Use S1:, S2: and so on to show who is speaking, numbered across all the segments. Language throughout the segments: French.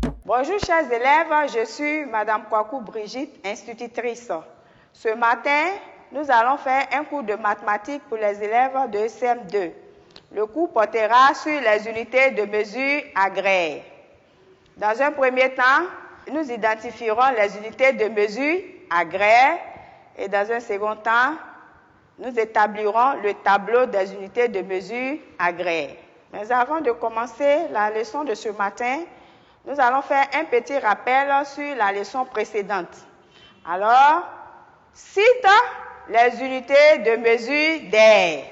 S1: Bonjour chers élèves, je suis Madame Kwaku Brigitte, institutrice. Ce matin, nous allons faire un cours de mathématiques pour les élèves de CM2. Le cours portera sur les unités de mesure agraires. Dans un premier temps, nous identifierons les unités de mesure agraires et dans un second temps, nous établirons le tableau des unités de mesure agraires. Mais avant de commencer la leçon de ce matin, nous allons faire un petit rappel sur la leçon précédente. Alors, cite les unités de mesure d'air.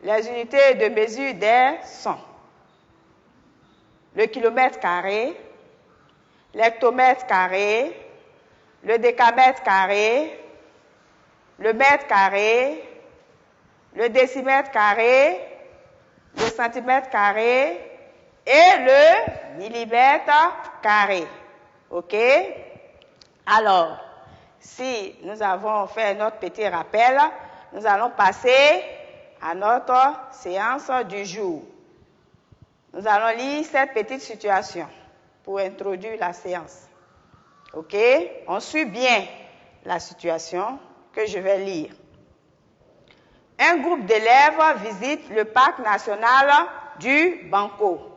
S1: Les unités de mesure d'air sont le kilomètre carré, l'hectomètre carré, le décamètre carré, le mètre carré, le décimètre carré, le centimètre carré et le millimètre carré. OK? Alors, si nous avons fait notre petit rappel, nous allons passer à notre séance du jour. Nous allons lire cette petite situation pour introduire la séance. OK? On suit bien la situation que je vais lire. Un groupe d'élèves visite le parc national du Banco.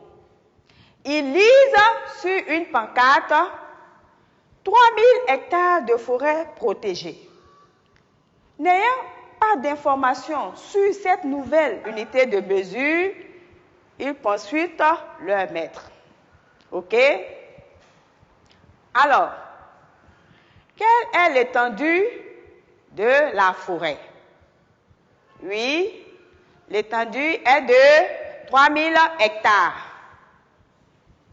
S1: Ils lisent sur une pancarte 3000 hectares de forêt protégée. N'ayant pas d'informations sur cette nouvelle unité de mesure, ils consultent leur maître. OK? Alors, quelle est l'étendue de la forêt? Oui, l'étendue est de 3000 hectares.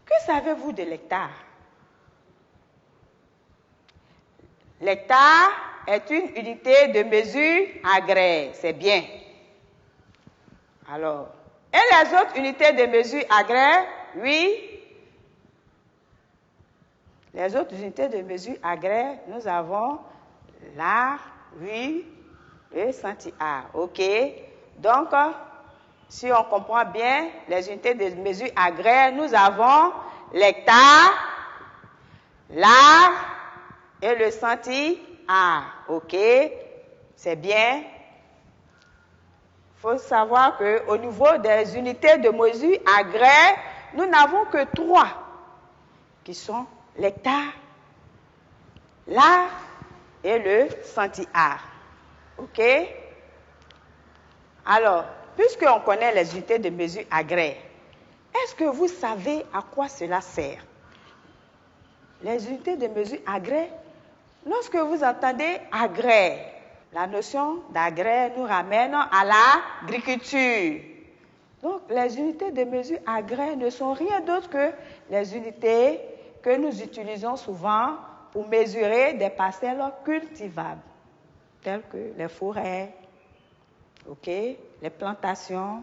S1: Que savez-vous de l'hectare? L'hectare est une unité de mesure agraire, c'est bien. Alors, et les autres unités de mesure agraire? Oui. Les autres unités de mesure agraire, nous avons l'ar, oui, et centiare. OK? Donc, si on comprend bien les unités de mesure agraire, nous avons l'hectare, l'ar et le centiare. OK? C'est bien. Il faut savoir qu'au niveau des unités de mesure agraire, nous n'avons que 3 qui sont l'hectare, l'ar et le centiare. OK? Alors, puisqu'on connaît les unités de mesure agraire, est-ce que vous savez à quoi cela sert? Les unités de mesure agraire, lorsque vous entendez agraire, la notion d'agraire nous ramène à l'agriculture. Donc, les unités de mesure agraire ne sont rien d'autre que les unités que nous utilisons souvent pour mesurer des parcelles cultivables, telles que les forêts, OK, les plantations.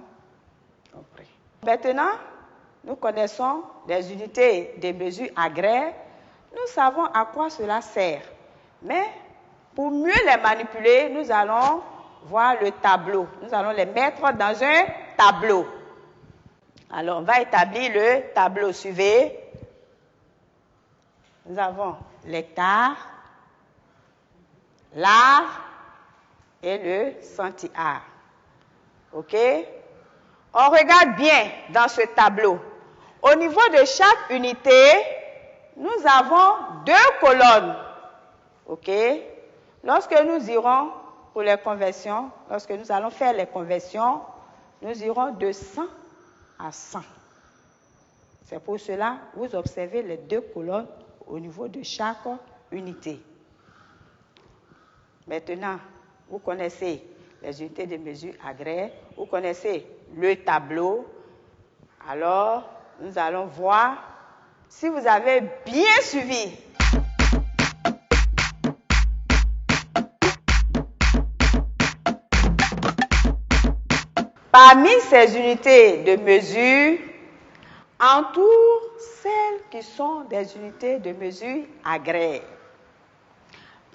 S1: Maintenant, nous connaissons les unités de mesure agraire. Nous savons à quoi cela sert. Mais pour mieux les manipuler, nous allons voir le tableau. Nous allons les mettre dans un tableau. Alors, on va établir le tableau. Suivez. Nous avons l'hectare, l'ar et le centiare. OK? On regarde bien dans ce tableau. Au niveau de chaque unité, nous avons 2 colonnes. OK? Lorsque nous irons pour les conversions, lorsque nous allons faire les conversions, nous irons de 100 à 100. C'est pour cela que vous observez les 2 colonnes au niveau de chaque unité. Maintenant, vous connaissez les unités de mesure agraire, vous connaissez le tableau. Alors, nous allons voir si vous avez bien suivi. Parmi ces unités de mesure, entoure celles qui sont des unités de mesure agraire.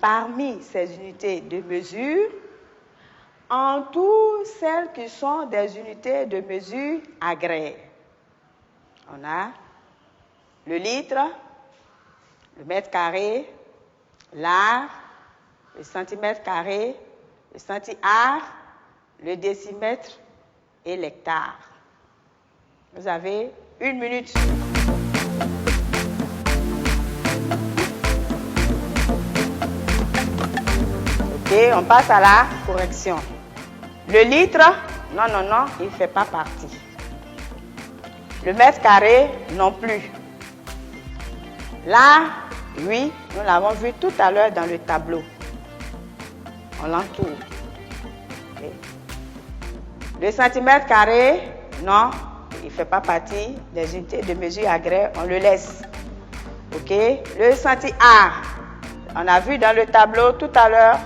S1: Parmi ces unités de mesure, entoure celles qui sont des unités de mesure agraire. On a le litre, le mètre carré, l'art, le centimètre carré, le centi-art, le décimètre et l'hectare. Vous avez 1 minute. Ok, on passe à la correction. Le litre, non, il ne fait pas partie. Le mètre carré, non plus. Là, oui, nous l'avons vu tout à l'heure dans le tableau. On l'entoure. Okay. Le centimètre carré, non, il ne fait pas partie des unités de mesure agréées, on le laisse. Ok. Le centi-art, on a vu dans le tableau tout à l'heure,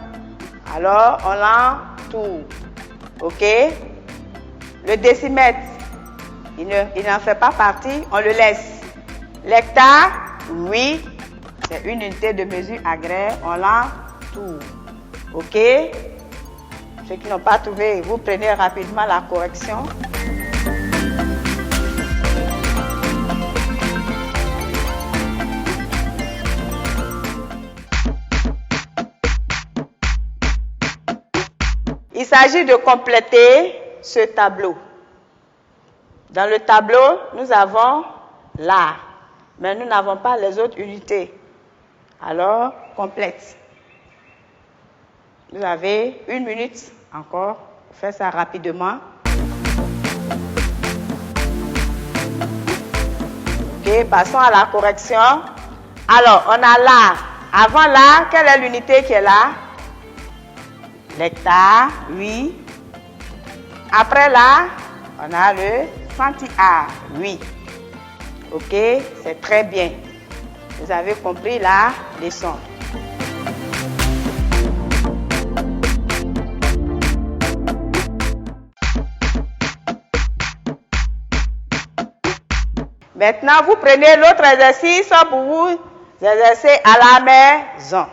S1: alors on l'entoure. Ok. Le décimètre, il n'en fait pas partie, on le laisse. L'hectare, oui, c'est une unité de mesure agréée, on l'entoure. Ok? Ceux qui n'ont pas trouvé, vous prenez rapidement la correction. Il s'agit de compléter ce tableau. Dans le tableau, nous avons l'art, mais nous n'avons pas les autres unités. Alors, complète. Vous avez 1 minute encore pour faire ça rapidement. Ok, passons à la correction. Alors, on a là. Avant là, quelle est l'unité qui est là? L'hectare, oui. Après là, on a le centi-art, oui. Ok, c'est très bien. Vous avez compris la leçon. Maintenant, vous prenez l'autre exercice pour vous exercer à la maison.